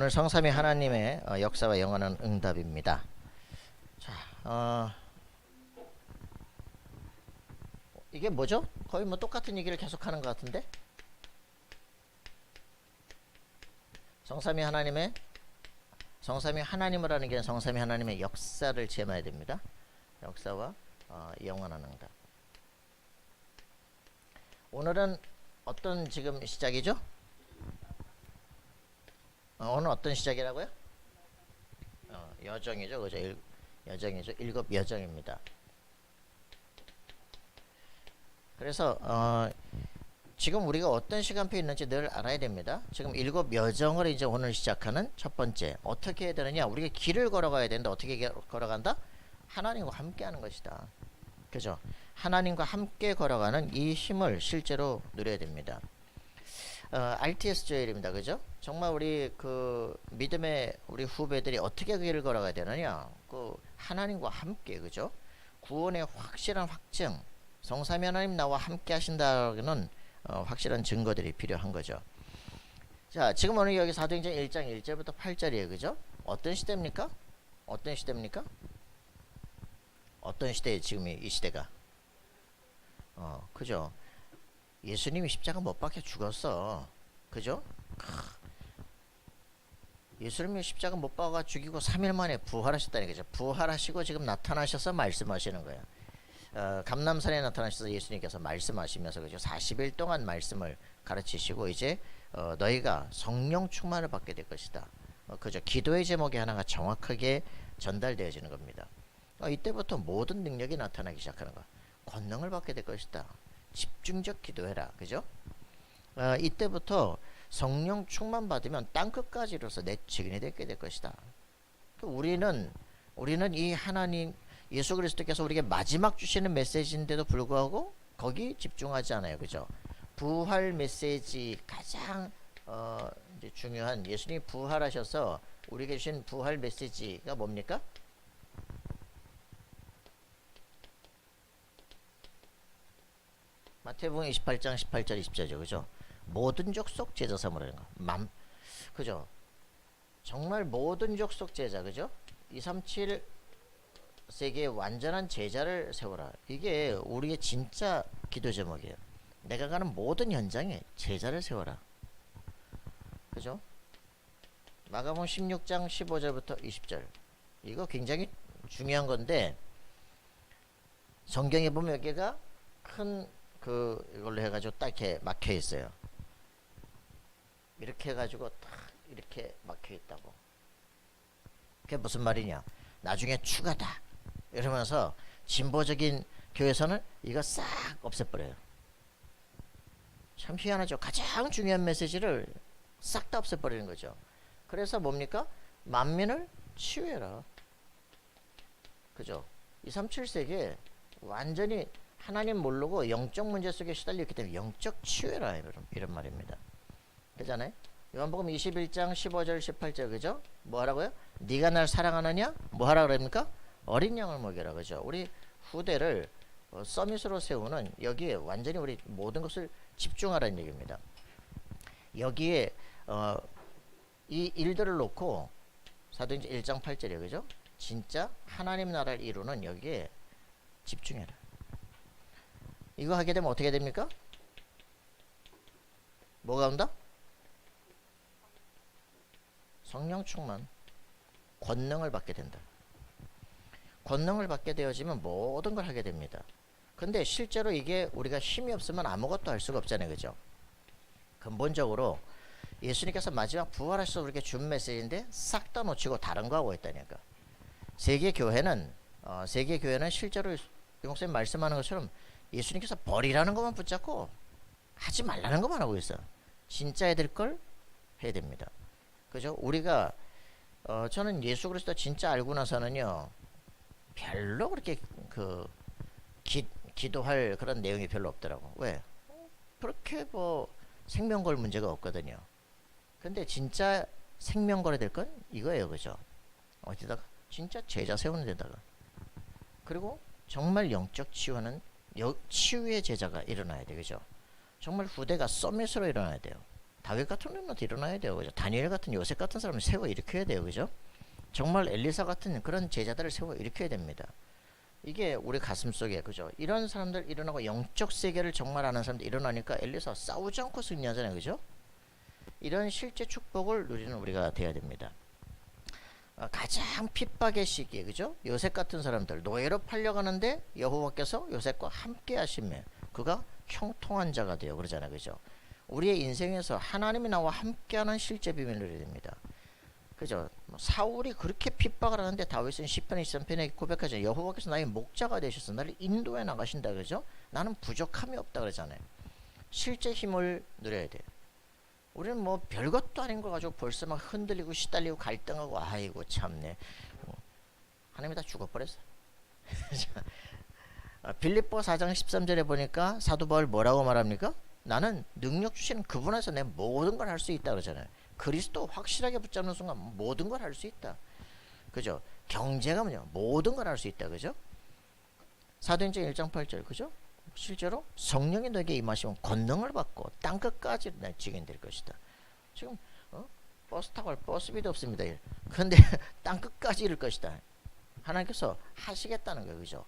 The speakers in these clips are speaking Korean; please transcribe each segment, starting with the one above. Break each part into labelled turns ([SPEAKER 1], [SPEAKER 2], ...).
[SPEAKER 1] 오늘 성삼위 하나님의 역사와 영원한 응답입니다. 자, 이게 뭐죠? 거의 뭐 똑같은 얘기를 계속하는 것 같은데? 성삼위 하나님을 하는 게 성삼위 하나님의 역사를 제마해야 됩니다. 역사와 영원한 응답. 오늘은 어떤 지금 시작이죠? 오늘 어떤 시작이라고요? 여정이죠, 그죠? 여정이죠. 7 여정입니다. 그래서 지금 우리가 어떤 시간표에 있는지 늘 알아야 됩니다. 지금 7 여정을 이제 오늘 시작하는 첫 번째, 어떻게 해야 되느냐? 우리가 길을 걸어가야 되는데 어떻게 걸어간다? 하나님과 함께 하는 것이다. 그죠? 하나님과 함께 걸어가는 이 힘을 실제로 누려야 됩니다. RTS 조엘입니다. 그죠? 정말 우리 그 믿음의 우리 후배들이 어떻게 그 길을 걸어가야 되느냐? 그 하나님과 함께, 그죠? 구원의 확실한 확증, 성삼위 하나님 나와 함께 하신다는 확실한 증거들이 필요한 거죠. 자, 지금 오늘 여기 사도행전 1장 1절부터 8절이에요. 그죠? 어떤 시대입니까? 어떤 시대입니까? 어떤 시대에 지금 이 시대가? 그죠? 예수님이 십자가 못 박혀 죽었어. 그죠? 예수님이 십자가 못 박아 죽이고 3일 만에 부활하셨다는 거죠. 부활하시고 지금 나타나셔서 말씀하시는 거예요. 감람산에 나타나셔서 예수님께서 말씀하시면서 그죠? 40일 동안 말씀을 가르치시고 이제 너희가 성령 충만을 받게 될 것이다. 그죠? 기도의 제목이 하나가 정확하게 전달되어지는 겁니다. 이때부터 모든 능력이 나타나기 시작하는 거야. 권능을 받게 될 것이다. 집중적 기도해라. 그죠? 이때부터 성령 충만 받으면 땅끝까지 이르러서 내 증인이 되게 될 것이다. 우리는 이 하나님 예수 그리스도께서 우리에게 마지막 주시는 메시지인데도 불구하고 거기 집중하지 않아요. 그죠? 부활 메시지 가장 이제 중요한 예수님이 부활하셔서 우리에게 주신 부활 메시지가 뭡니까? 마태복음 28장 18절 20절이죠. 그죠? 모든 족속 제자 삼으라는 거. 그죠? 정말 모든 족속 제자. 그죠? 237 세계의 완전한 제자를 세워라. 이게 우리의 진짜 기도 제목이에요. 내가 가는 모든 현장에 제자를 세워라. 그죠? 마가복음 16장 15절부터 20절. 이거 굉장히 중요한 건데 성경에 보면 여기가 큰 이걸로 해가지고 딱 이렇게 막혀 있어요. 이렇게 해가지고 딱 이렇게 막혀 있다고. 그게 무슨 말이냐? 나중에 추가다. 이러면서 진보적인 교회에서는 이거 싹 없애버려요. 참 희한하죠. 가장 중요한 메시지를 싹 다 없애버리는 거죠. 그래서 뭡니까? 만민을 치유해라. 그죠? 237세기에 완전히 하나님 모르고 영적 문제 속에 시달렸기 때문에 영적 치유해라 이런 말입니다. 그잖아요. 요한복음 21장 15절 18절 그죠? 뭐 하라고요? 네가 날 사랑하느냐? 뭐 하라 그럽니까? 어린 양을 먹여라. 그죠? 우리 후대를 서밋으로 세우는 여기에 완전히 우리 모든 것을 집중하라는 얘기입니다. 여기에 이 일들을 놓고 사도행전 1장 8절이에요. 그죠? 진짜 하나님 나라를 이루는 여기에 집중해라. 이거 하게 되면 어떻게 됩니까? 뭐가 온다? 성령 충만, 권능을 받게 된다. 권능을 받게 되어지면 모든 걸 하게 됩니다. 근데 실제로 이게 우리가 힘이 없으면 아무것도 할 수가 없잖아요. 그죠? 근본적으로 예수님께서 마지막 부활하셔서 우리에게 준 메시지인데 싹 다 놓치고 다른 거 하고 있다니까. 세계 교회는 실제로 용쌤 말씀하는 것처럼 예수님께서 버리라는 것만 붙잡고 하지 말라는 것만 하고 있어. 진짜 해야 될 걸 해야 됩니다. 그죠? 우리가 저는 예수 그리스도 진짜 알고 나서는요 별로 그렇게 기도할 그런 내용이 별로 없더라고. 왜? 그렇게 뭐 생명 걸 문제가 없거든요. 근데 진짜 생명 걸어야 될 건 이거예요. 그죠? 어디다가 진짜 제자 세우는 데다가 그리고 정말 영적 치유의 제자가 일어나야 되죠. 정말 후대가 서밋으로 일어나야 돼요. 다윗 같은 놈한테 일어나야 돼요. 그죠? 다니엘 같은 요셉 같은 사람을 세워 일으켜야 돼요. 그죠? 정말 엘리사 같은 그런 제자들을 세워 일으켜야 됩니다. 이게 우리 가슴 속에, 그죠? 이런 사람들 일어나고 영적 세계를 정말 아는 사람들 일어나니까 엘리사 싸우지 않고 승리하잖아요. 그죠? 이런 실제 축복을 누리는 우리가 돼야 됩니다. 가장 핍박의 시기에, 그죠? 요셉 같은 사람들 노예로 팔려가는데 여호와께서 요셉과 함께 하시며 그가 형통한 자가 되어 그러잖아요. 그죠? 우리의 인생에서 하나님이 나와 함께하는 실제 비밀을 누려야 됩니다. 그죠? 사울이 그렇게 핍박을 하는데 다윗은 10편 23편에 고백하죠. 여호와께서 나의 목자가 되셔서 나를 인도해 나가신다. 그죠? 나는 부족함이 없다 그러잖아요. 실제 힘을 누려야 돼요. 우리는 뭐 별것도 아닌 거 가지고 벌써 막 흔들리고 시달리고 갈등하고 아이고 참네. 하나님이 다 죽어버렸어. 빌립보 4장 13절에 보니까 사도 바울 뭐라고 말합니까? 나는 능력 주시는 그분 안에서 내 모든 걸 할 수 있다 그러잖아요. 그리스도 확실하게 붙잡는 순간 모든 걸 할 수 있다. 그죠? 경제가 뭐냐? 모든 걸 할 수 있다. 그죠? 사도행전 1장 8절. 그죠? 실제로 성령이 너에게 임하시면 권능을 받고 땅끝까지 내 증인 될 것이다. 지금 버스 타고 갈 버스비도 없습니다. 그런데 땅끝까지 이를 것이다. 하나님께서 하시겠다는 거예요. 그죠?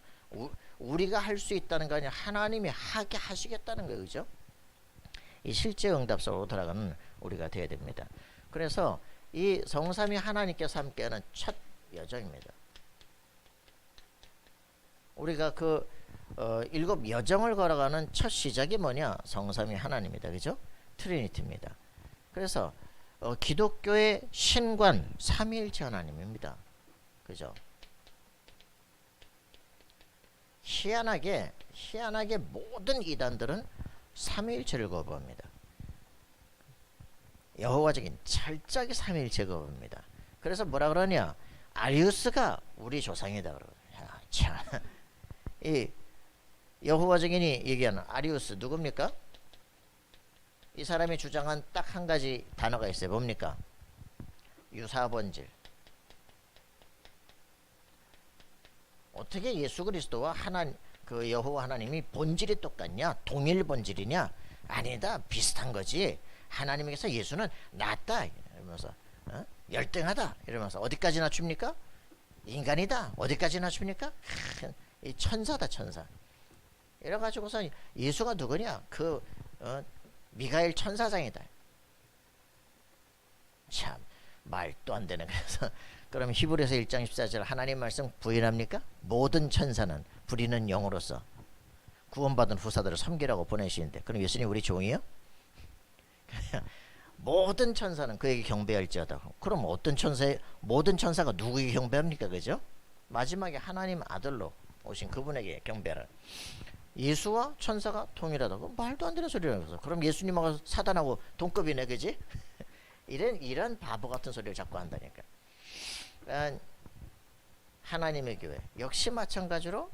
[SPEAKER 1] 우리가 할 수 있다는 거 아니라 하나님이 하게 하시겠다는 거예요. 그죠? 이 실제 응답 속으로 돌아가는 우리가 되어야 됩니다. 그래서 이 성삼위 하나님께서 함께하는 첫 여정입니다. 우리가 그 일곱 여정을 걸어가는 첫 시작이 뭐냐? 성삼위 하나님이다. 그죠? 트리니티입니다. 그래서 기독교의 신관 삼위일체 하나님입니다. 그죠? 희한하게 모든 이단들은 삼위일체를 거부합니다. 여호와적인 철저하게 삼위일체 거부합니다. 그래서 뭐라 그러냐? 아리우스가 우리 조상이다 그러고. 참. 이 여호와적인이 얘기하는 아리우스 누굽니까? 이 사람이 주장한 딱 한 가지 단어가 있어요. 뭡니까? 유사본질. 어떻게 예수 그리스도와 그 여호와 하나님이 본질이 똑같냐? 동일 본질이냐? 아니다. 비슷한 거지. 하나님께서 예수는 낫다 이러면서 열등하다 이러면서 어디까지 낮춥니까? 인간이다. 어디까지 낮춥니까? 이 천사다 천사. 이래가지고서 예수가 누구냐? 그 미가엘 천사장이다. 참 말도 안 되는. 그래서 그럼 히브리서 1장 14절 하나님 말씀 부인합니까? 모든 천사는 부리는 영으로서 구원받은 후사들을 섬기라고 보내시는데 그럼 예수님 우리 종이요? 모든 천사는 그에게 경배할지어다. 그럼 모든 천사가 누구에게 경배합니까? 그죠? 마지막에 하나님 아들로 오신 그분에게 경배를. 예수와 천사가 통일하다고 말도 안 되는 소리라면서. 그럼 예수님하고 사단하고 동급이네, 그지? 이런 바보 같은 소리를 자꾸 한다니까. 하나님의 교회 역시 마찬가지로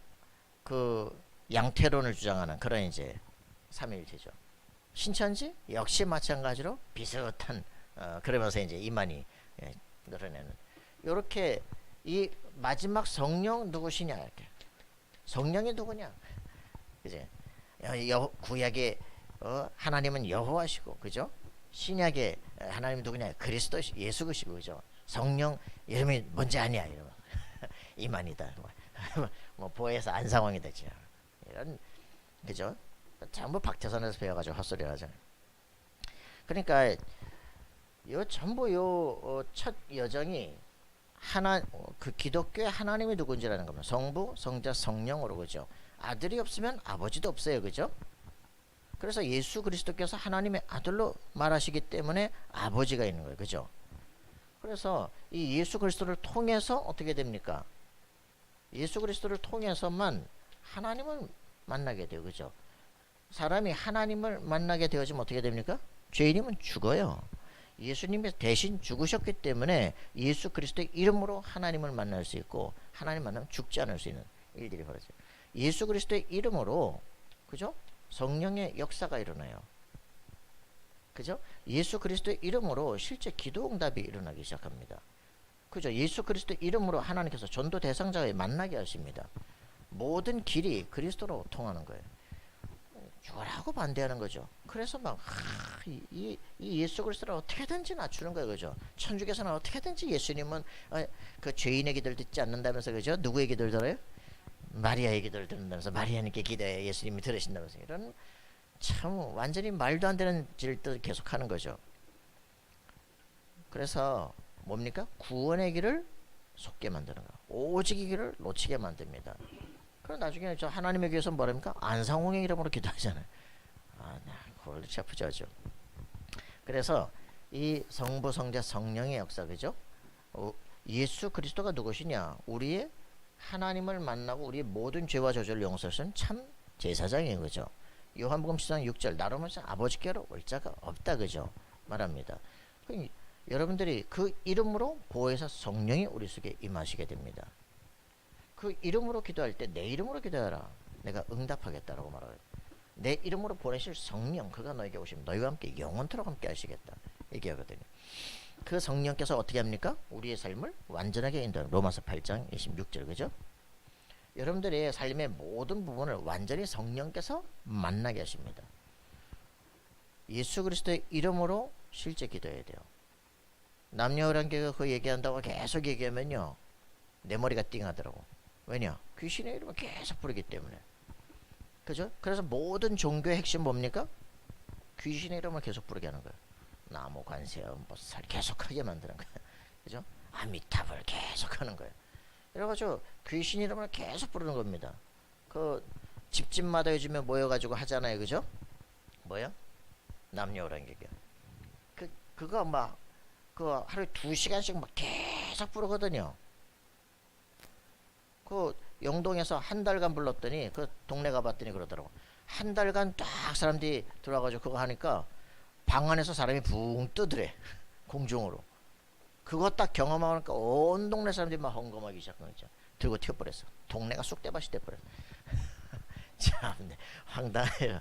[SPEAKER 1] 그 양태론을 주장하는 그런 이제 삼위일체죠. 신천지 역시 마찬가지로 비슷한 그러면서 이제 이만희 그러는 이렇게 이 마지막 성령 누구시냐 이렇게. 성령이 누구냐? 그제 구약의 하나님은 여호와시고, 그죠? 신약의 하나님 누구냐? 그리스도 예수시고, 그죠? 성령 이름이 뭔지 아냐? 이러면 이만이다. 뭐 보혜사 안상황이 되지. 이런, 그죠? 전부 박태선에서 배워가지고 헛소리 하잖아요. 그러니까 요 전부 요 첫 여정이 그 기독교의 하나님이 누군지라는 겁니다. 성부, 성자, 성령으로, 그죠? 아들이 없으면 아버지도 없어요, 그죠? 그래서 예수 그리스도께서 하나님의 아들로 말하시기 때문에 아버지가 있는 거예요, 그죠? 그래서 이 예수 그리스도를 통해서 어떻게 됩니까? 예수 그리스도를 통해서만 하나님을 만나게 돼요, 그죠? 사람이 하나님을 만나게 되어지면 어떻게 됩니까? 죄인이면 죽어요. 예수님이 대신 죽으셨기 때문에 예수 그리스도의 이름으로 하나님을 만날 수 있고, 하나님 만나면 죽지 않을 수 있는 일들이 벌어져요. 예수 그리스도의 이름으로, 그죠? 성령의 역사가 일어나요. 그죠? 예수 그리스도의 이름으로 실제 기도 응답이 일어나기 시작합니다. 그죠? 예수 그리스도의 이름으로 하나님께서 전도 대상자에 만나게 하십니다. 모든 길이 그리스도로 통하는 거예요. 죽으라고 반대하는 거죠. 그래서 막 이 예수 그리스도를 어떻게든지 낮추는 거예요, 그죠? 천주교에서는 어떻게든지 예수님은 그 죄인의 기도를 듣지 않는다면서, 그죠? 누구의 기도를 들어요? 마리아의 기도를 듣는다면서, 마리아님께 기도해 예수님이 들으신다면서, 이런 참 완전히 말도 안 되는 질들 계속하는 거죠. 그래서 뭡니까? 구원의 길을 속게 만드는 거, 오직 이 길을 놓치게 만듭니다. 그럼 나중에 저 하나님의 교회에서 뭐랍니까? 안상홍의 이름으로 기도하잖아요. 골치 아프죠. 그래서 이 성부, 성자, 성령의 역사, 그죠? 예수 그리스도가 누구시냐? 우리의 하나님을 만나고 우리의 모든 죄와 저주를 용서하시는 참 제사장이에요, 그죠? 요한복음 10장 6절, 나로 말미암아 아버지께로 올 자가 없다, 그죠? 말합니다. 여러분들이 그 이름으로 보혜사 성령이 우리 속에 임하시게 됩니다. 그 이름으로 기도할 때 내 이름으로 기도하라, 내가 응답하겠다라고 말해요. 내 이름으로 보내실 성령, 그가 너에게 오시면 너희와 함께 영원토록 함께 하시겠다 얘기하거든요. 그 성령께서 어떻게 합니까? 우리의 삶을 완전하게 인도하는, 로마서 8장 26절, 그죠? 여러분들의 삶의 모든 부분을 완전히 성령께서 만나게 하십니다. 예수 그리스도의 이름으로 실제 기도해야 돼요. 남녀란계가 그 얘기한다고 계속 얘기하면요, 내 머리가 띵하더라고. 왜냐? 귀신의 이름을 계속 부르기 때문에. 그죠? 그래서 모든 종교의 핵심 뭡니까? 귀신의 이름을 계속 부르게 하는 거예요. 나무 관세음 보살 계속 하게 만드는 거예요. 그죠? 아미타불 계속 하는 거예요. 이래가지고 귀신 이름을 계속 부르는 겁니다. 그 집집마다 요즘에 모여가지고 하잖아요, 그죠? 뭐야? 남녀란계가. 그거 막 그 하루에 2시간씩 막 계속 부르거든요. 그 영동에서 한 달간 불렀더니 그 동네 가봤더니 그러더라고. 한 달간 딱 사람들이 들어와가지고 그거 하니까 방 안에서 사람이 붕 뜨더래. 공중으로. 그거 딱 경험하니까 온 동네 사람들이 막 헝금하기 시작한 거죠. 들고 튀어버렸어. 동네가 쑥대밭이 돼버렸어. 참 황당해요.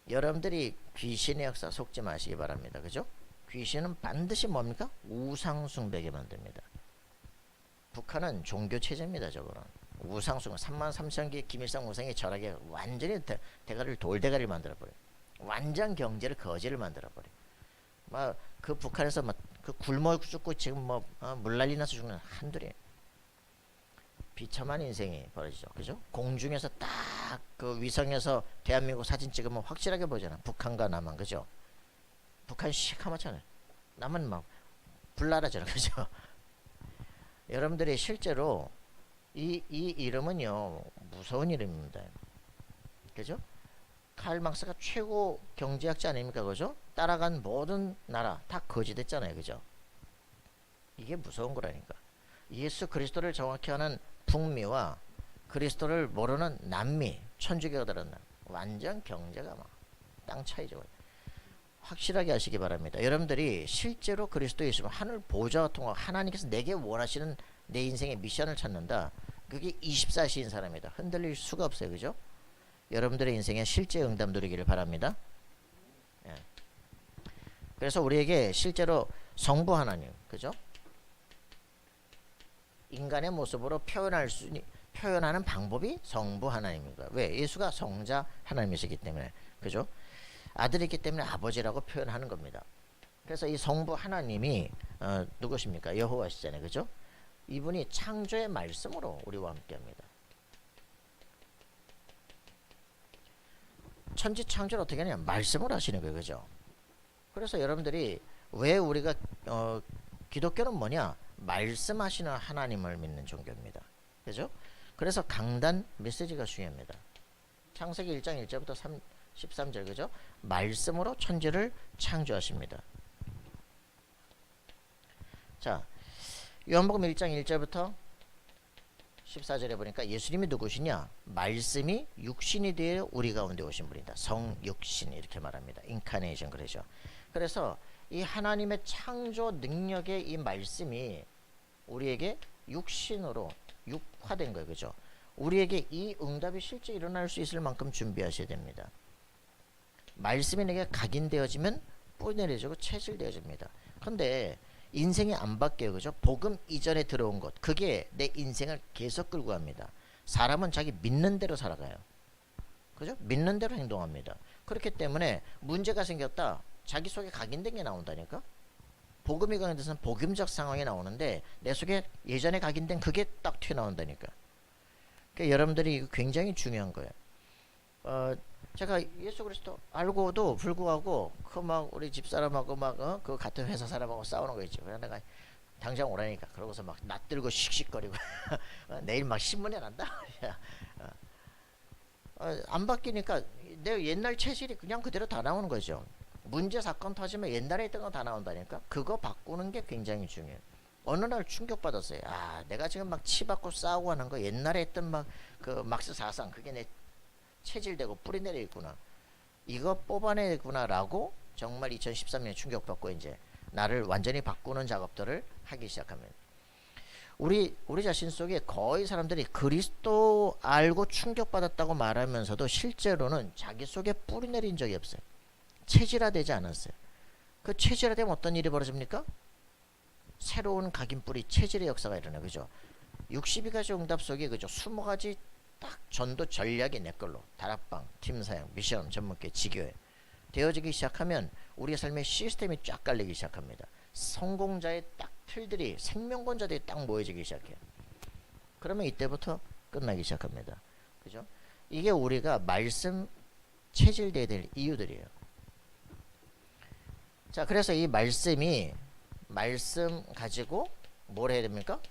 [SPEAKER 1] 여러분들이 귀신의 역사 속지 마시기 바랍니다. 그죠? 귀신은 반드시 뭡니까? 우상숭배게 만듭니다. 북한은 종교체제입니다. 저거는 우상숭, 33,000개 김일성 우상의 철학에 완전히 대가리를 돌대가리를 만들어버려요. 완전 경제를 거지를 만들어버려요. 막 그 북한에서 막 그 굶어 죽고 지금 뭐 물난리 나서 죽는 한둘이 비참한 인생이 벌어지죠. 그죠? 공중에서 딱 그 위성에서 대한민국 사진 찍으면 확실하게 보잖아. 북한과 남한, 그죠? 북한 시커멓잖아요. 남은 막 불나라잖아, 그죠? 여러분들이 실제로 이 이름은요, 무서운 이름입니다. 그죠? 칼 막스가 최고 경제학자 아닙니까, 그죠? 따라간 모든 나라 다 거지됐잖아요, 그죠? 이게 무서운 거라니까. 예수 그리스도를 정확히 아는 북미와 그리스도를 모르는 남미, 천주교들은 완전 경제가 막 땅 차이죠. 확실하게 하시기 바랍니다. 여러분들이 실제로 그리스도 예수님 하늘 보좌와 통하, 하나님께서 내게 원하시는 내 인생의 미션을 찾는다. 그게 24시인 사람이다. 흔들릴 수가 없어요, 그죠? 여러분들의 인생에 실제 응답 누리기를 바랍니다. 예. 그래서 우리에게 실제로 성부 하나님, 그죠? 인간의 모습으로 표현하는 방법이 성부 하나님입니다. 왜? 예수가 성자 하나님이시기 때문에, 그죠? 아들이기 때문에 아버지라고 표현하는 겁니다. 그래서 이 성부 하나님이 누구십니까? 여호와시잖아요, 그죠? 이분이 창조의 말씀으로 우리와 함께합니다. 천지 창조를 어떻게 하냐? 말씀을 하시는 거예요, 그죠? 그래서 여러분들이 왜 우리가 기독교는 뭐냐? 말씀하시는 하나님을 믿는 종교입니다, 그죠? 그래서 강단 메시지가 중요합니다. 창세기 1장 1절부터 13절, 그죠? 말씀으로 천지를 창조하십니다. 자, 요한복음 1장 1절부터 14절에 보니까 예수님이 누구시냐? 말씀이 육신이 되어 우리 가운데 오신 분이다. 성육신 이렇게 말합니다. 인카네이션 그러죠. 그래서 이 하나님의 창조 능력의 이 말씀이 우리에게 육신으로 육화된 거예요, 그죠? 우리에게 이 응답이 실제 일어날 수 있을 만큼 준비하셔야 됩니다. 말씀이 내게 각인되어지면 뿌내려지고 체질되어집니다. 근데 인생이 안 바뀌어요, 그죠? 복음 이전에 들어온 것, 그게 내 인생을 계속 끌고 갑니다. 사람은 자기 믿는 대로 살아가요, 그죠? 믿는 대로 행동합니다. 그렇기 때문에 문제가 생겼다. 자기 속에 각인된 게 나온다니까. 복음이 강해져서는 복음적 상황이 나오는데 내 속에 예전에 각인된 그게 딱 튀어나온다니까. 그러니까 여러분들이 이거 굉장히 중요한 거예요. 제가 예수 그리스도 알고도 불구하고 그 막 우리 집사람하고 막 그 같은 회사 사람하고 싸우는 거 있죠. 그래서 내가 당장 오라니까. 그러고서 막 낯들고 씩씩거리고 내일 막 신문에 난다. 안 바뀌니까 내 옛날 체질이 그냥 그대로 다 나오는 거죠. 문제 사건 터지면 옛날에 있던 거 다 나온다니까. 그거 바꾸는 게 굉장히 중요해요. 어느 날 충격받았어요. 내가 지금 막 치받고 싸우고 하는 거 옛날에 했던 막 그 막스 사상 그게 내 체질되고 뿌리내려 있구나. 이거 뽑아내구나라고 정말 2013년에 충격받고 이제 나를 완전히 바꾸는 작업들을 하기 시작합니다. 우리 자신 속에 거의 사람들이 그리스도 알고 충격받았다고 말하면서도 실제로는 자기 속에 뿌리 내린 적이 없어요. 체질화되지 않았어요. 그 체질화되면 어떤 일이 벌어집니까? 새로운 각인뿌리 체질의 역사가 일어나요. 그죠? 62가지 응답 속에 그죠? 20가지 딱 전도 전략이 내 걸로 다락방, 팀사역, 미션, 전문계, 지교회 되어지기 시작하면 우리의 삶의 시스템이 쫙 깔리기 시작합니다. 성공자의 딱 틀들이 생명권자들이 딱 모여지기 시작해요. 그러면 이때부터 끝나기 시작합니다. 그죠? 이게 우리가 말씀 체질돼야 될 이유들이에요. 자, 그래서 이 말씀 가지고 뭘 해야 됩니까?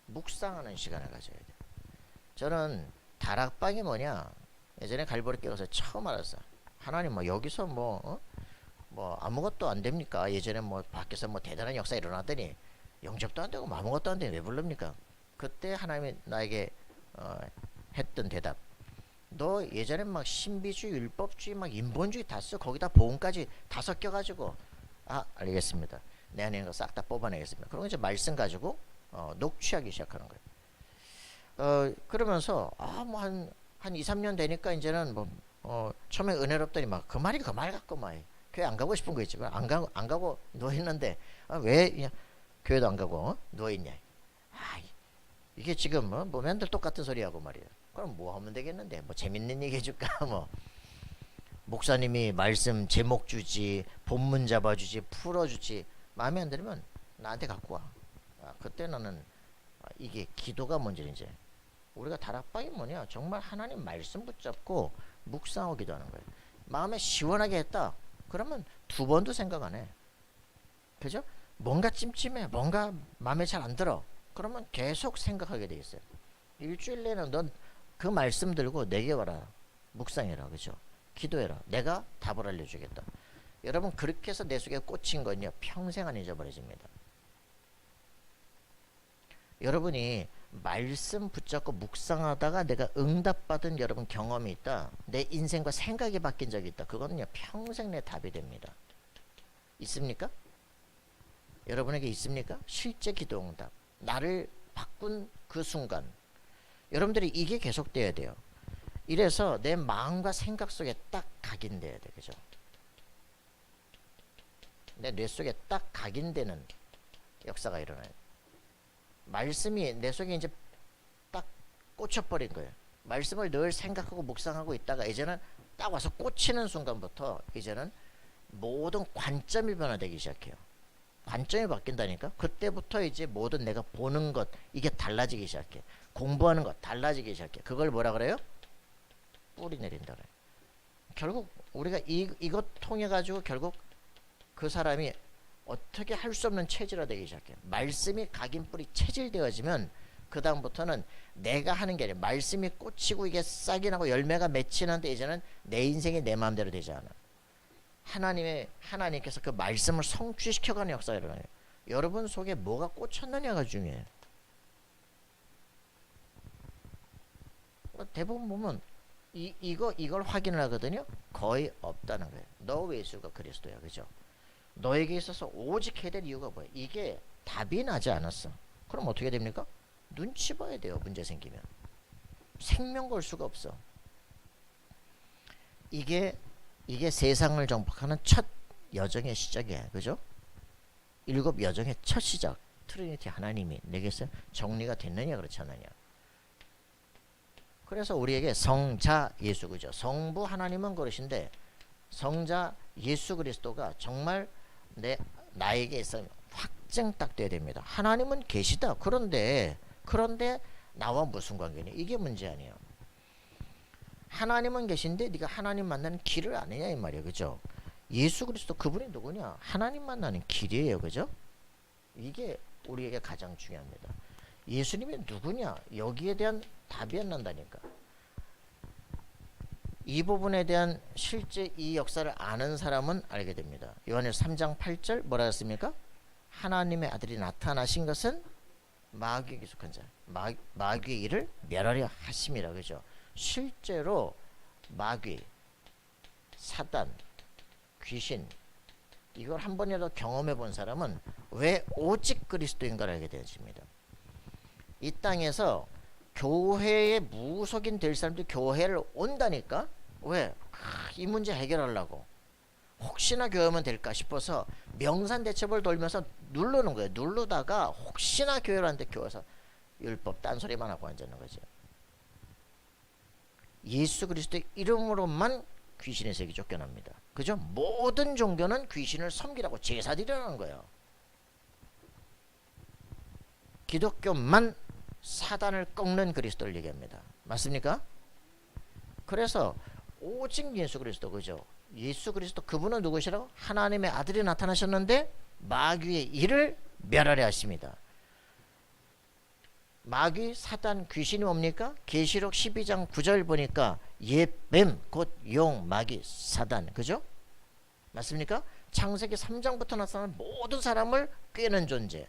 [SPEAKER 1] 묵상하는 시간을 가져야 돼요. 저는 다락방이 뭐냐? 예전에 갈보리 깨워서 처음 알았어. 하나님 뭐 여기서 뭐 아무것도 안 됩니까? 예전에 뭐 밖에서 뭐 대단한 역사 일어났더니 영접도 안 되고 뭐 아무것도 안 되니 왜 부릅니까? 그때 하나님이 나에게 했던 대답. 너 예전에 막 신비주의, 율법주의, 막 인본주의 다 써. 거기다 복음까지 다 섞여가지고 알겠습니다. 내 안에 있는 거 싹 다 뽑아내겠습니다. 그러고 이제 말씀 가지고 녹취하기 시작하는 거예요. 그러면서 뭐 한 2, 3년 되니까 이제는 처음에 은혜롭더니 막 그 말이 그 말 같고 막 교회 안 가고 싶은 거 있지. 안 가고 누워 있는데 왜 교회도 안 가고 누워 있냐. 이게 지금 뭐 맨날 똑같은 소리 하고 말이야. 그럼 뭐 하면 되겠는데? 뭐 재밌는 얘기 해줄까? 뭐 목사님이 말씀 제목 주지, 본문 잡아주지, 풀어주지. 마음에 안 들면 나한테 갖고 와. 그때 나는 이게 기도가 뭔지 이제 우리가 다락방이 뭐냐? 정말 하나님 말씀 붙잡고 묵상하고 기도하는 거예요. 마음에 시원하게 했다. 그러면 두 번도 생각 안 해. 그죠? 뭔가 찜찜해. 뭔가 마음에 잘 안 들어. 그러면 계속 생각하게 돼 있어요. 일주일 내는 넌 그 말씀 들고 내게 와라. 묵상해라. 그죠? 기도해라. 내가 답을 알려주겠다. 여러분 그렇게 해서 내 속에 꽂힌 건요. 평생 안 잊어버려집니다. 여러분이 말씀 붙잡고 묵상하다가 내가 응답받은 여러분 경험이 있다. 내 인생과 생각이 바뀐 적이 있다. 그거는요. 평생 내 답이 됩니다. 있습니까? 여러분에게 있습니까? 실제 기도 응답. 나를 바꾼 그 순간. 여러분들이 이게 계속돼야 돼요. 이래서 내 마음과 생각 속에 딱 각인돼야 돼. 그죠? 내 뇌 속에 딱 각인되는 역사가 일어나요. 말씀이 내 속에 이제 딱 꽂혀버린 거예요. 말씀을 늘 생각하고 묵상하고 있다가 이제는 딱 와서 꽂히는 순간부터 이제는 모든 관점이 변화되기 시작해요. 관점이 바뀐다니까. 그때부터 이제 모든 내가 보는 것 이게 달라지기 시작해. 공부하는 것 달라지기 시작해. 그걸 뭐라 그래요? 뿌리 내린다 그래요. 결국 우리가 이것 통해 가지고 결국 그 사람이 어떻게 할 수 없는 체질화 되기 시작해요. 말씀이 각인뿌리 체질되어지면 그 다음부터는 내가 하는 게 아니라 말씀이 꽂히고 이게 싹이 나고 열매가 맺히는데 이제는 내 인생이 내 마음대로 되지 않아. 하나님께서 그 말씀을 성취시켜가는 역사가 일어나요. 여러분 속에 뭐가 꽂혔느냐가 중요해요. 대부분 보면 이걸 확인을 하거든요. 거의 없다는 거예요. 너 왜 예수가 그리스도야, 그죠? 너에게 있어서 오직 해야 될 이유가 뭐야? 이게 답이 나지 않았어. 그럼 어떻게 됩니까? 눈치 봐야 돼요. 문제 생기면 생명 걸 수가 없어. 이게 세상을 정복하는 첫 여정의 시작이야. 그죠? 7 여정의 첫 시작. 트리니티 하나님이 내게서 정리가 됐느냐 그렇지 않느냐. 그래서 우리에게 성자 예수, 그죠? 성부 하나님은 그러신데 성자 예수 그리스도가 정말 나에게 있어 확증 딱 돼야 됩니다. 하나님은 계시다. 그런데 나와 무슨 관계니? 이게 문제 아니에요. 하나님은 계신데 네가 하나님 만나는 길을 아느냐 이 말이에요. 그죠? 예수 그리스도 그분이 누구냐? 하나님 만나는 길이에요. 그죠? 이게 우리에게 가장 중요합니다. 예수님이 누구냐? 여기에 대한 답이 안 난다니까. 이 부분에 대한 실제 이 역사를 아는 사람은 알게 됩니다. 요한일서 3장 8절 뭐라 했습니까? 하나님의 아들이 나타나신 것은 마귀에게 속한 자, 마귀의 일을 멸하려 하심이라. 그죠? 실제로 마귀, 사단, 귀신 이걸 한 번이라도 경험해 본 사람은 왜 오직 그리스도인가를 알게 되어집니다. 이 땅에서 교회의 무속인 될 사람들이 교회를 온다니까. 왜? 이 문제 해결하려고. 혹시나 교회면 될까 싶어서 명산대첩을 돌면서 누르는 거예요. 누르다가 혹시나 교회를 하는데 교회에서 율법 딴소리만 하고 앉는 거죠. 예수 그리스도의 이름으로만 귀신의 세계 쫓겨납니다. 그죠? 모든 종교는 귀신을 섬기라고 제사드리라는 거예요. 기독교만 사단을 꺾는 그리스도를 얘기합니다. 맞습니까? 그래서 오직 예수 그리스도, 그죠? 예수 그리스도 그분은 누구시라고? 하나님의 아들이 나타나셨는데 마귀의 일을 멸하려 하십니다. 마귀, 사단, 귀신이 뭡니까? 계시록 12장 9절 보니까 옛뱀, 곧 용, 마귀, 사단, 그죠? 맞습니까? 창세기 3장부터 나타나는 모든 사람을 꿰는 존재.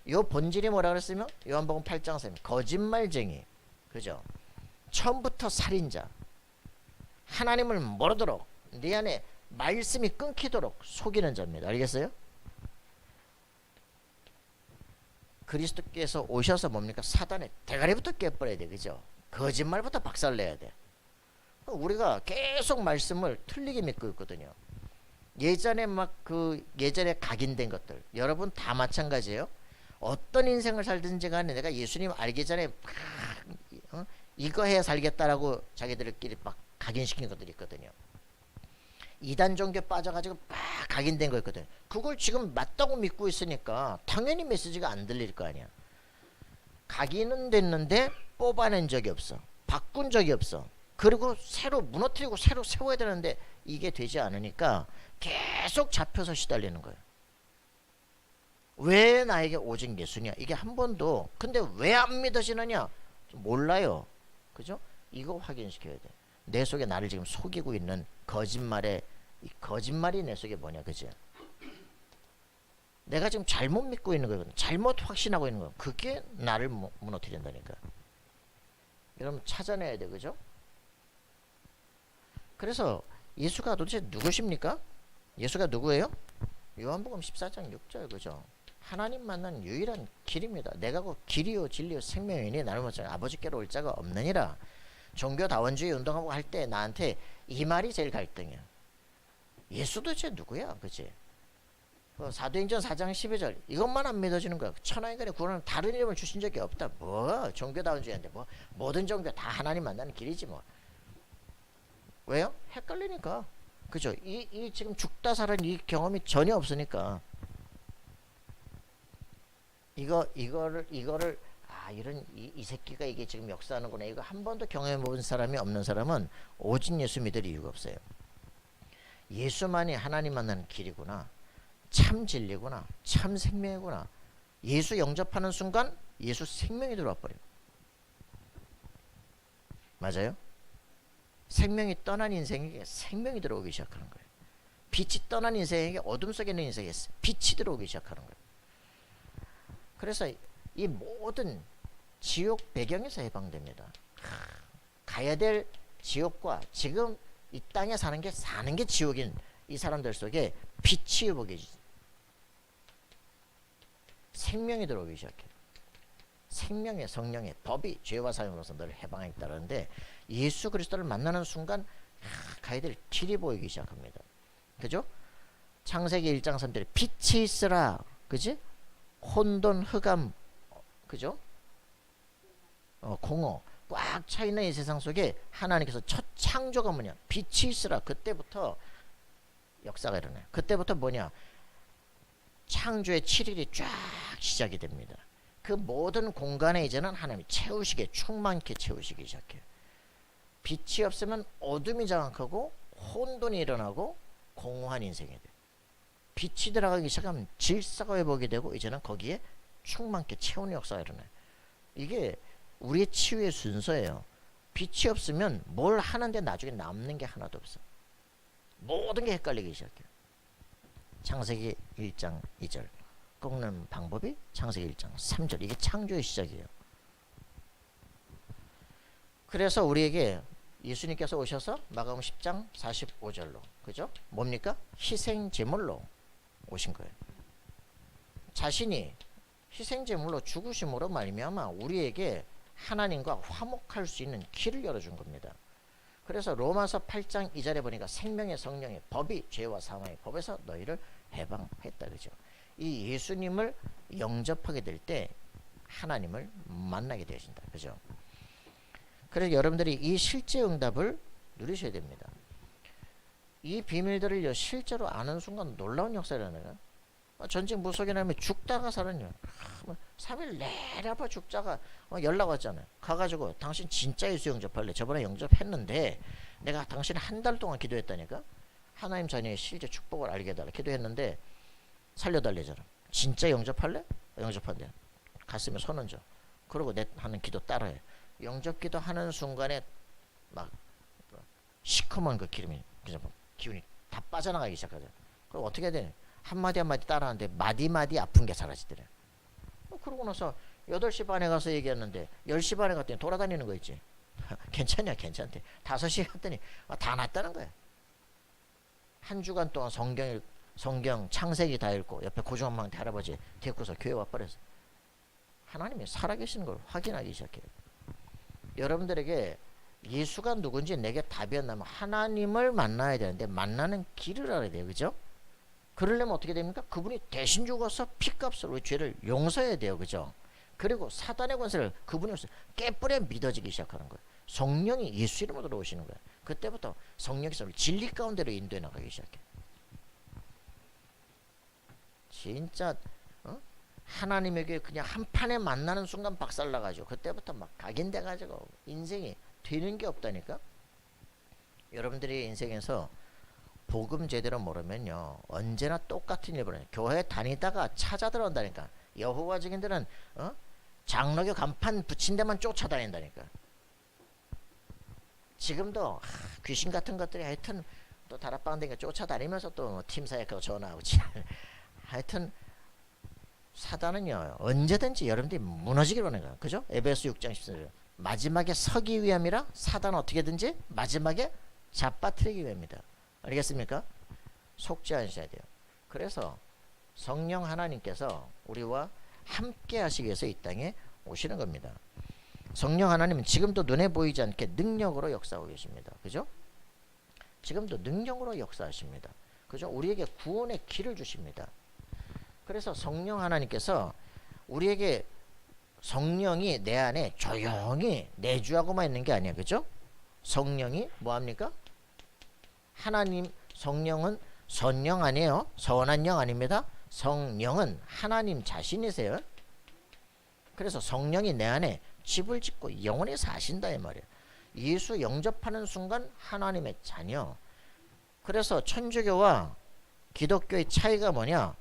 [SPEAKER 1] 요 본질이 뭐라 그랬으면 요한복음 8장 3 거짓말쟁이, 그죠? 처음부터 살인자, 하나님을 모르도록 네 안에 말씀이 끊기도록 속이는 자입니다. 알겠어요? 그리스도께서 오셔서 뭡니까? 사단의 대가리부터 깨버려야 돼. 그죠? 거짓말부터 박살내야 돼. 우리가 계속 말씀을 틀리게 믿고 있거든요. 예전에 예전에 각인된 것들 여러분 다 마찬가지예요. 어떤 인생을 살든지 간에 내가 예수님 알기 전에 이거 해야 살겠다라고 자기들끼리 막 각인시킨 것들이 있거든요. 이단 종교에 빠져가지고 막 각인된 거 있거든요. 그걸 지금 맞다고 믿고 있으니까 당연히 메시지가 안 들릴 거 아니야. 각인은 됐는데 뽑아낸 적이 없어. 바꾼 적이 없어. 그리고 새로 무너뜨리고 새로 세워야 되는데 이게 되지 않으니까 계속 잡혀서 시달리는 거예요. 왜 나에게 오직 예수냐? 이게 한 번도. 근데 왜 안 믿어지느냐? 몰라요. 그죠? 이거 확인시켜야 돼. 내 속에 나를 지금 속이고 있는 이 거짓말이 내 속에 뭐냐, 그죠? 내가 지금 잘못 믿고 있는 거거든. 잘못 확신하고 있는 거. 그게 나를 무너뜨린다니까. 여러분 찾아내야 돼, 그죠? 그래서 예수가 도대체 누구십니까? 예수가 누구예요? 요한복음 14장 6절, 그죠? 하나님 만난 유일한 길입니다. 내가 그 길이요 진리요 생명이니 나를 못 찾아 아버지께로 올 자가 없느니라. 종교다원주의 운동하고 할 때 나한테 이 말이 제일 갈등이야. 예수 도대체 누구야? 그치? 사도행전 4장 12절 이것만 안 믿어지는 거야. 천하인간의 구원은 다른 이름을 주신 적이 없다. 뭐 종교다원주의인데 뭐 모든 종교 다 하나님 만나는 길이지 뭐. 왜요? 헷갈리니까. 그죠? 이 지금 죽다 살은 이 경험이 전혀 없으니까. 이거를 이런 이 새끼가 이게 지금 역사하는구나. 이거 한 번도 경험해 본 사람이 없는 사람은 오직 예수 믿을 이유가 없어요. 예수만이 하나님 만나는 길이구나. 참 진리구나. 참 생명이구나. 예수 영접하는 순간 예수 생명이 들어와 버려요. 맞아요? 생명이 떠난 인생에게 생명이 들어오기 시작하는 거예요. 빛이 떠난 인생에게 어둠 속에 있는 인생에 빛이 들어오기 시작하는 거예요. 그래서 이 모든 지옥 배경에서 해방됩니다. 가야 될 지옥과 지금 이 땅에 사는 게 지옥인 이 사람들 속에 빛이 보게 생명이 들어오기 시작해요. 생명의 성령의 법이 죄와 사형으로서 너를 해방했다는데 예수 그리스도를 만나는 순간 가야 될 길이 보이기 시작합니다. 그죠? 창세기 1장 3절에 빛이 있으라. 그지? 혼돈 흑암, 그죠? 공허 꽉 차 있는 이 세상 속에 하나님께서 첫 창조가 뭐냐? 빛이 있으라. 그때부터 역사가 일어나요. 그때부터 뭐냐? 창조의 7일이 쫙 시작이 됩니다. 그 모든 공간에 이제는 하나님이 채우시게, 충만케 채우시기 시작해요. 빛이 없으면 어둠이 장악하고 혼돈이 일어나고 공허한 인생이 돼요. 빛이 들어가기 시작하면 질서가 회복이 되고 이제는 거기에 충만케 채우는 역사가 일어나요. 이게 우리의 치유의 순서예요. 빛이 없으면 뭘 하는데 나중에 남는 게 하나도 없어. 모든 게 헷갈리기 시작해요. 창세기 1장 2절 꺾는 방법이 창세기 1장 3절. 이게 창조의 시작이에요. 그래서 우리에게 예수님께서 오셔서 마가복음 10장 45절로, 그죠? 뭡니까? 희생 제물로 오신 거예요. 자신이 희생 제물로 죽으심으로 말미암아 우리에게 하나님과 화목할 수 있는 길을 열어준 겁니다. 그래서 로마서 8장 2절에 보니까 생명의 성령의 법이 죄와 사망의 법에서 너희를 해방했다, 그죠? 이 예수님을 영접하게 될 때 하나님을 만나게 되어진다, 그죠? 그래서 여러분들이 이 실제 응답을 누리셔야 됩니다. 이 비밀들을 실제로 아는 순간 놀라운 역사를 하는 거예요. 전직 무속이 나면 죽다가 살았냐. 3일 내내 아파 죽다가 연락 왔잖아요. 가가지고 당신 진짜 예수 영접할래? 저번에 영접했는데 내가 당신 한 달 동안 기도했다니까. 하나님 자녀의 실제 축복을 알게 해달라 기도했는데 살려달래잖아. 진짜 영접할래? 영접한대. 가슴에 손 얹어. 그러고 내 하는 기도 따라해. 영접 기도 하는 순간에 막 시커먼 그 기름이 그냥 기운이 다 빠져나가기 시작하잖아. 그럼 어떻게 해야 되냐? 한마디 한마디 따라하는데 마디마디 아픈 게 사라지더래. 그러고 나서 8시 반에 가서 얘기했는데 10시 반에 갔더니 돌아다니는 거 있지. 괜찮냐? 괜찮대. 5시에 갔더니 다 낫다는 거야. 한 주간 동안 성경 창세기 다 읽고 옆에 고종한망대 할아버지 데리고서 교회 와버렸어. 하나님이 살아계시는 걸 확인하기 시작해요. 여러분들에게 예수가 누군지 내게 답이 안 나면 하나님을 만나야 되는데 만나는 길을 알아야 돼요. 그죠? 그러려면 어떻게 됩니까? 그분이 대신 죽어서 피값으로 우리 죄를 용서해야 돼요. 그죠? 그리고 사단의 권세를 그분이 깨뿌려 믿어지기 시작하는 거예요. 성령이 예수 이름으로 들어오시는 거예요. 그때부터 성령께서 진리 가운데로 인도해 나가기 시작해요. 진짜 하나님에게 그냥 한 판에 만나는 순간 박살나가지고 그때부터 막 각인돼가지고 인생이 되는 게 없다니까. 여러분들이 인생에서 복음 제대로 모르면요 언제나 똑같은 일을 벌여요. 교회 다니다가 찾아 들어온다니까. 여호와 증인들은 장로교 간판 붙인 데만 쫓아다닌다니까. 지금도 귀신 같은 것들이 하여튼 또 다락방 댕겨 쫓아다니면서 또 팀사에 그거 전화하고 하여튼 사단은요 언제든지 여러분들이 무너지기로 하는 거야. 그죠? 에베소 6장 14절 마지막에 서기 위함이라 사단은 어떻게든지 마지막에 잡아뜨리기 위함이다. 알겠습니까? 속지 않으셔야 돼요. 그래서 성령 하나님께서 우리와 함께 하시기 위해서 이 땅에 오시는 겁니다. 성령 하나님은 지금도 눈에 보이지 않게 능력으로 역사하고 계십니다. 그죠? 지금도 능력으로 역사하십니다. 그죠? 우리에게 구원의 길을 주십니다. 그래서 성령 하나님께서 우리에게 성령이 내 안에 조용히 내주하고만 있는 게 아니야. 그죠? 성령이 뭐합니까? 하나님 성령은 선령 아니에요. 선한 영 아닙니다. 성령은 하나님 자신이세요. 그래서 성령이 내 안에 집을 짓고 영원히 사신다 이 말이에요. 예수 영접하는 순간 하나님의 자녀. 그래서 천주교와 기독교의 차이가 뭐냐?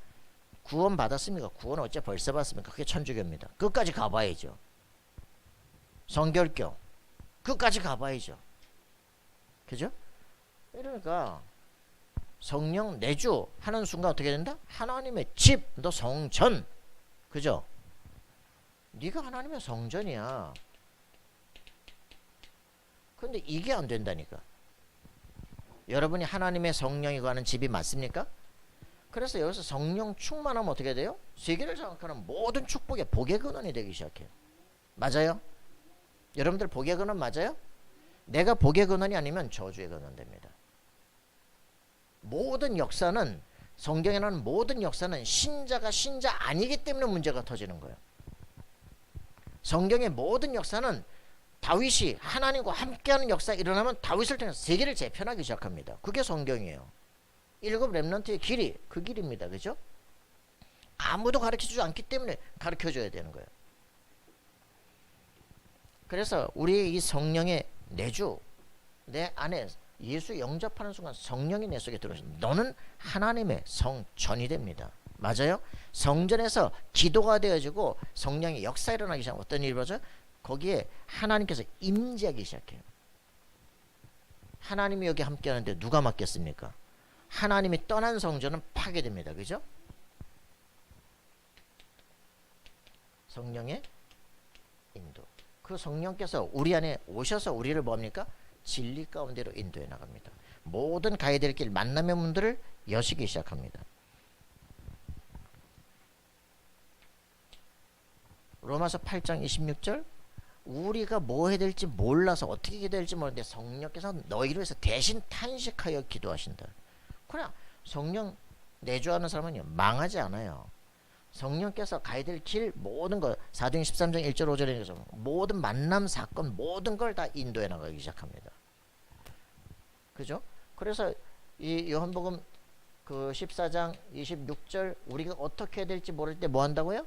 [SPEAKER 1] 구원 받았습니까? 구원 어째 벌써 받습니까? 그게 천주교입니다. 끝까지 가봐야죠. 성결교 끝까지 가봐야죠. 그죠? 이러니까 성령 내주 하는 순간 어떻게 된다? 하나님의 집, 너 성전. 그죠? 네가 하나님의 성전이야. 근데 이게 안 된다니까. 여러분이 하나님의 성령이 거하는 집이 맞습니까? 그래서 여기서 성령 충만하면 어떻게 돼요? 세계를 장악하는 모든 축복의 복의 근원이 되기 시작해요. 맞아요? 여러분들 복의 근원 맞아요? 내가 복의 근원이 아니면 저주의 근원 됩니다. 모든 역사는 성경에 나오는 모든 역사는 신자가 신자 아니기 때문에 문제가 터지는 거예요. 성경의 모든 역사는 다윗이 하나님과 함께하는 역사가 일어나면 다윗을 통해서 세계를 재편하기 시작합니다. 그게 성경이에요. 일곱 렘넌트의 길이 그 길입니다. 그죠? 아무도 가르쳐주지 않기 때문에 가르쳐줘야 되는 거예요. 그래서 우리 이 성령의 내주, 내 안에 예수 영접하는 순간 성령이 내 속에 들어오셔. 너는 하나님의 성전이 됩니다. 맞아요? 성전에서 기도가 되어지고 성령의 역사 일어나기 시작하면 어떤 일이 벌어져요? 거기에 하나님께서 임재하기 시작해요. 하나님이 여기 함께 하는데 누가 맡겼습니까? 하나님이 떠난 성전은 파괴됩니다. 그죠? 성령의 인도. 그 성령께서 우리 안에 오셔서 우리를 뭡니까? 진리 가운데로 인도해 나갑니다. 모든 가야 될 길 만남의 문들을 여시기 시작합니다. 로마서 8장 26절 우리가 뭐 해야 될지 몰라서 어떻게 기도할지 모르는데 성령께서 너희를 위해서 대신 탄식하여 기도하신다. 그냥 성령 내주하는 사람은 망하지 않아요. 성령께서 가야 될 길 모든 것 사도행 13장 1절 5절에 모든 만남 사건 모든 걸 다 인도해 나가기 시작합니다. 그죠? 그래서 이 요한복음 그 14장 26절 우리가 어떻게 해야 될지 모를 때 뭐 한다고요?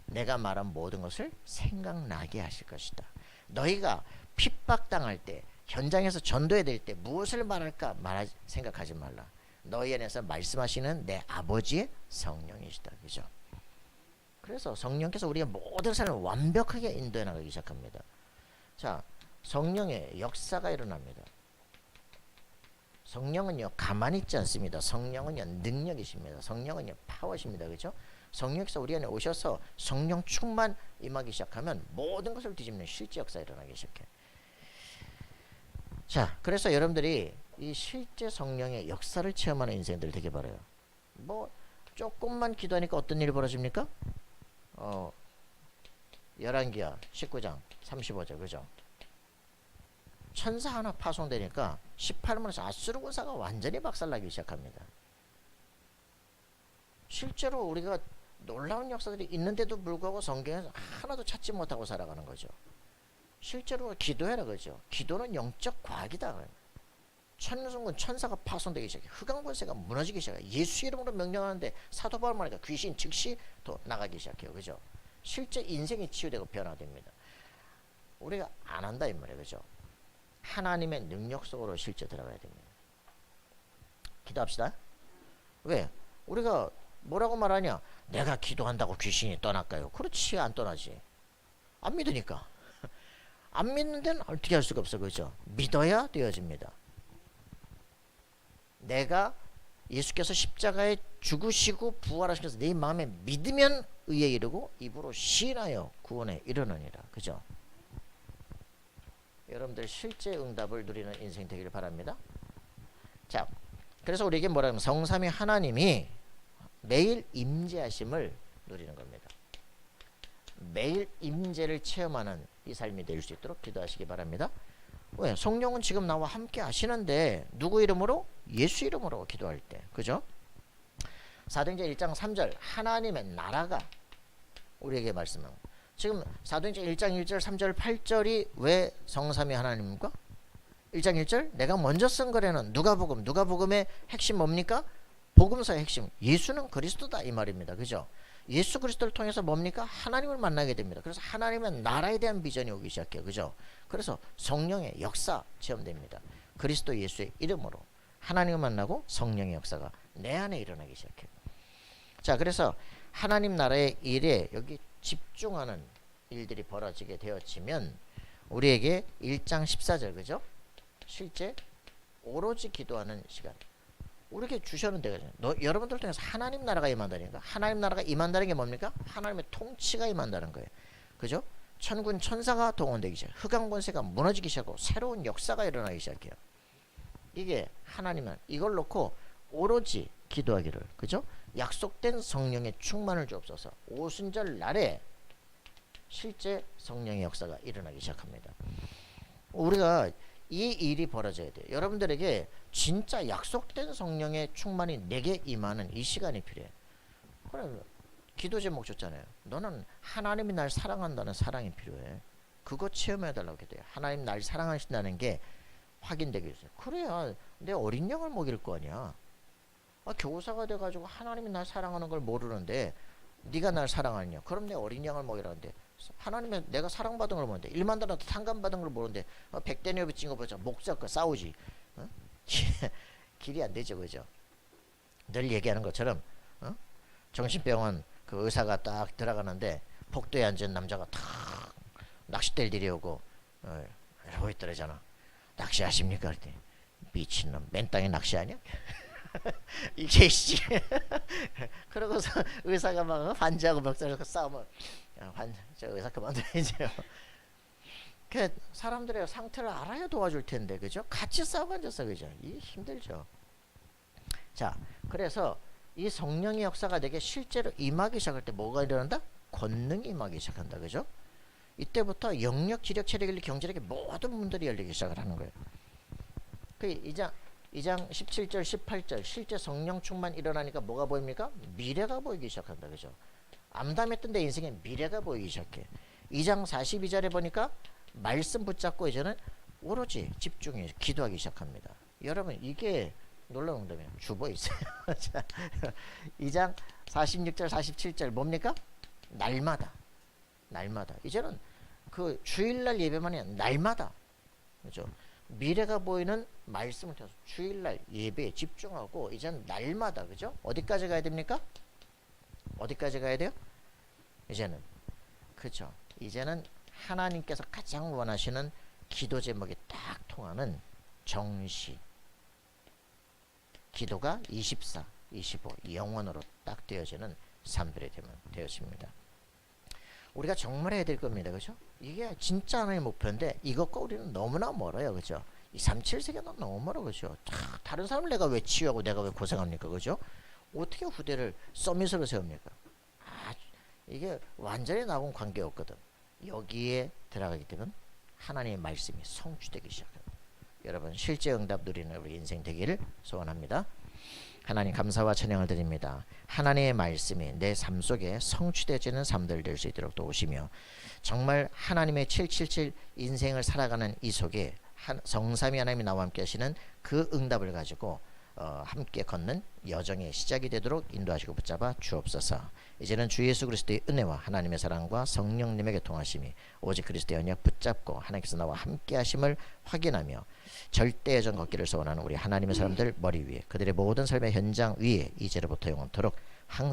[SPEAKER 1] 내가 말한 모든 것을 생각나게 하실 것이다. 너희가 핍박당할 때 현장에서 전도해야 될 때 무엇을 말할까 생각하지 말라. 너희 안에서 말씀하시는 내 아버지의 성령이시다. 그죠? 그래서 성령께서 우리의 모든 삶을 완벽하게 인도해 나가기 시작합니다. 자, 성령의 역사가 일어납니다. 성령은요 가만히 있지 않습니다. 성령은요 능력이십니다. 성령은요 파워십니다. 그죠? 성령께서 우리 안에 오셔서 성령 충만 임하기 시작하면 모든 것을 뒤집는 실제 역사가 일어나기 시작해요. 자, 그래서 여러분들이 이 실제 성령의 역사를 체험하는 인생들 되게 바라요. 뭐 조금만 기도하니까 어떤 일이 벌어집니까? 열왕기하 19장 35절 그죠? 천사 하나 파송되니까 18문에서 아수르 군사가 완전히 박살나기 시작합니다. 실제로 우리가 놀라운 역사들이 있는데도 불구하고 성경에서 하나도 찾지 못하고 살아가는 거죠. 실제로 기도해라 그죠? 기도는 영적 과학이다. 천순간 천사가 파손되기 시작해. 흑암권세가 무너지기 시작해. 예수 이름으로 명령하는데 사도 바울 말하니까 귀신 즉시 또 나가기 시작해요. 그죠? 실제 인생이 치유되고 변화됩니다. 우리가 안 한다 이 말이에요. 그죠? 하나님의 능력 속으로 실제 들어가야 됩니다. 기도합시다. 왜? 우리가 뭐라고 말하냐? 내가 기도한다고 귀신이 떠날까요? 그렇지, 안 떠나지. 안 믿으니까. 안 믿는 데는 어떻게 할 수가 없어. 그죠? 믿어야 되어집니다. 내가 예수께서 십자가에 죽으시고 부활하시면서 내 마음에 믿으면 의에 이르고 입으로 시인하여 구원에 이르느니라. 그죠? 여러분들 실제 응답을 누리는 인생 되기를 바랍니다. 자, 그래서 우리에게 뭐라면 성삼위 하나님이 매일 임재하심을 누리는 겁니다. 매일 임재를 체험하는 이 삶이 될 수 있도록 기도하시기 바랍니다. 왜? 성령은 지금 나와 함께 하시는데 누구 이름으로? 예수 이름으로 기도할 때. 그죠? 사도행전 1장 3절 하나님의 나라가 우리에게 말씀하고 지금 사도행전 1장 1절 3절 8절이 왜 성삼위 하나님입니까? 1장 1절 내가 먼저 쓴 거래는 누가복음의 핵심 뭡니까? 복음서의 핵심 예수는 그리스도다 이 말입니다. 그죠? 예수 그리스도를 통해서 뭡니까? 하나님을 만나게 됩니다. 그래서 하나님의 나라에 대한 비전이 오기 시작해요. 그죠? 그래서 성령의 역사 체험됩니다. 그리스도 예수의 이름으로 하나님을 만나고 성령의 역사가 내 안에 일어나기 시작해요. 자, 그래서 하나님 나라의 일에 여기 집중하는 일들이 벌어지게 되어지면 우리에게 1장 14절 그죠? 실제 오로지 기도하는 시간 우리에게 주셨는데 여러분들 통해서 하나님 나라가 임한다니까. 하나님 나라가 임한다는 게 뭡니까? 하나님의 통치가 임한다는 거예요. 그죠? 천군 천사가 동원되기 시작. 흑암 권세가 무너지기 시작하고 새로운 역사가 일어나기 시작해요. 이게 하나님은 이걸 놓고 오로지 기도하기를 그죠? 약속된 성령의 충만을 주옵소서. 오순절 날에 실제 성령의 역사가 일어나기 시작합니다. 우리가 이 일이 벌어져야 돼요. 여러분들에게 진짜 약속된 성령의 충만이 내게 임하는 이 시간이 필요해. 그래 기도 제목 줬잖아요. 너는 하나님이 날 사랑한다는 사랑이 필요해. 그거 체험해달라고 해요. 하나님 날 사랑하신다는 게 확인되기 위해서. 그래야 내 어린 양을 먹일 거 아니야. 교사가 돼가지고 하나님이 날 사랑하는 걸 모르는데 네가 날 사랑하느냐? 그럼 내 어린 양을 먹이라는데 하나님이 내가 사랑받은 걸 모르는데 1만 달러도 상감받은 걸 모르는데 100대 내비 찍은 거 보자. 목사 거 싸우지. 어? 길이 안 되죠, 그죠? 늘 얘기하는 것처럼 정신병원 그 의사가 딱 들어가는데 복도에 앉은 남자가 탁 낚싯대를 들여오고 이러고 있더라잖아. 낚시하십니까? 그랬더니 미친놈 맨 땅에 낚시하냐? 이게 씨. 그러고서 의사가 막 환자하고 멱살을 싸우면 저 의사 그만둬야죠. 그 사람들의 상태를 알아야 도와줄 텐데 그죠? 같이 싸우고 앉아서 그죠? 이 힘들죠. 자, 그래서 이 성령의 역사가 내게 실제로 임하기 시작할 때 뭐가 일어난다? 권능이 임하기 시작한다. 그죠? 이때부터 영역, 지력, 체력, 인리, 경제력의 모든 문들이 열리기 시작을 하는 거예요. 그 2장 17절 18절 실제 성령 충만 일어나니까 뭐가 보입니까? 미래가 보이기 시작한다. 그죠? 암담했던 내 인생에 미래가 보이기 시작해. 2장 42절에 보니까 말씀 붙잡고 이제는 오로지 집중해 기도하기 시작합니다. 여러분 이게 놀라운 농담이에요. 주보 있어요. 자, 2장 46절 47절 뭡니까? 날마다 이제는 그 주일날 예배만이 아니라 날마다 그죠? 미래가 보이는 말씀을 통해서 주일날 예배에 집중하고 이제는 날마다 그죠? 어디까지 가야 됩니까? 어디까지 가야 돼요? 이제는 그죠? 이제는 하나님께서 가장 원하시는 기도 제목이 딱 통하는 정시 기도가 24, 25 영원으로 딱 되어지는 삶들이 되었습니다. 우리가 정말 해야 될 겁니다. 그죠? 이게 진짜 하나의 목표인데 이것과 우리는 너무나 멀어요. 그죠? 이 37세계는 너무 멀어. 그죠? 다른 사람을 내가 왜 치유하고 내가 왜 고생합니까? 그죠? 어떻게 후대를 서밋으로 세웁니까? 이게 완전히 나하고는 관계없거든. 여기에 들어가게 되면 하나님의 말씀이 성취되기 시작합니다. 여러분 실제 응답 누리는 우리 인생 되기를 소원합니다. 하나님 감사와 찬양을 드립니다. 하나님의 말씀이 내 삶 속에 성취되어지는 삶들 될 수 있도록 도우시며 정말 하나님의 777 인생을 살아가는 이 속에 성삼위 하나님이 나와 함께 하시는 그 응답을 가지고 함께 걷는 여정의 시작이 되도록 인도하시고 붙잡아 주옵소서. 이제는 주 예수 그리스도의 은혜와 하나님의 사랑과 성령님의 교통하심이 오직 그리스도의 언약 붙잡고 하나님께서 나와 함께 하심을 확인하며 절대 여정 걷기를 소원하는 우리 하나님의 사람들 머리 위에 그들의 모든 삶의 현장 위에 이제로부터 영원토록 항상